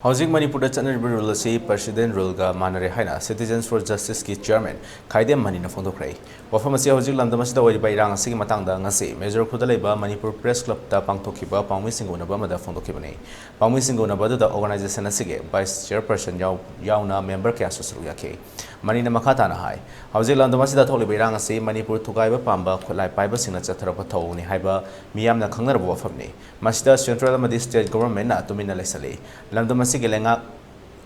Housing Manipur chatnariba rule asi President rule ga mannare haina Citizens for Justice ki Chairman Khaidem Mani na phongdokrai. Wafam asi housing lamdam asida oiriba irang asigi matangda ngasi Major Khuda leiba Manipur Press Club ta pangthokiba pangmi singunaba mada phongdokibani. Pangmi singunaba da organization asige Vice Chairperson yauna member kya susru yake. Mani na makata na hai. Housing lamdam asida tholiba irang asi Manipur thugaiba pamba khulai paiba singna chatharapa thawni haiba miyam na khangnarba wafamni. Masida Central amadi State Government na tumina lesali. Lamdam Gelengak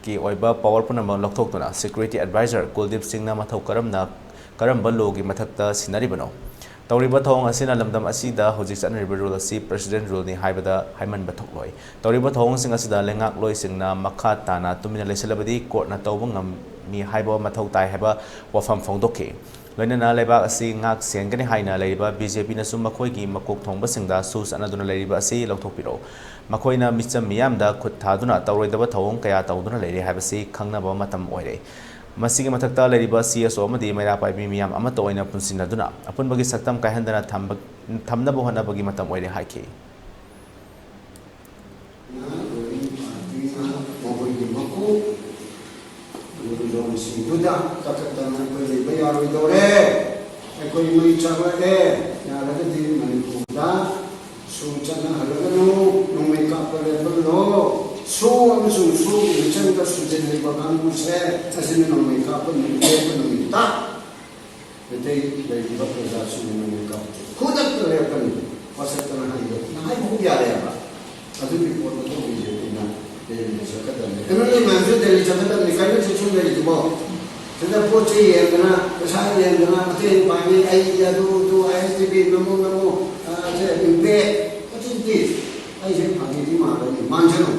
ki oiba powerful number lokthokna security advisor Kuldip Singh na mathau karam balogi mathakta sinari bano tawriba thong asina lamdam asida hoji chatnariba rule asi president rule ni haibada haiman bathokloi tawriba thong sing asida lengak loi singna makha tana tumina lesalabadi court na tawba ngam mi haiba mathau tai haiba wafam phongdokki loinana leba asi ngak sengani haina leiba BJP na sum makhoi gi makok thongba singda sus anaduna leiba asi lokthokpiro makoina micham miyamda khut thaduna tawroidaba thawong kaya tawduna leire habasi khangnaba matam oire masigi mathakta leriba CSO amadi maira paibi miyam amata oina punsinaduna apunbagi saktam kaihandana thamnaba honabagi matam oire haiki Suchana halagano nungme kapale balo so chanta sujene bagan se asine nungme kapale nungme ta bete dai bakkada sujene kap kudak tole kan pasatana hayo nai bu ya ya ba adu bi ko to bi na de sakata ne kanale manjo de sakata ne kai se chun de bo tenda poche yendana sa yendana te bani ai ya do ai te bi namo je be I said, Manjano.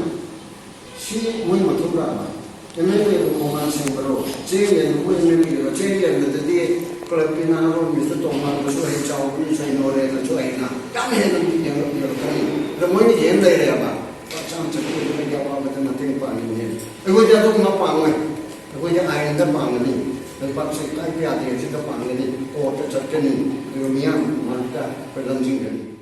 She went to Rama. The memory of Command Singapore, Jay and William, Jay and the day, Colapina, Mr. Thomas, Joy Chow, Nore, and Joyna. Come here and your train. The money the end there about. What chance of putting about with nothing finding him. I would have my family. I would have ironed the family. The Paxi, I got the Pangani, or the Chutney, the Miam, Manta, President.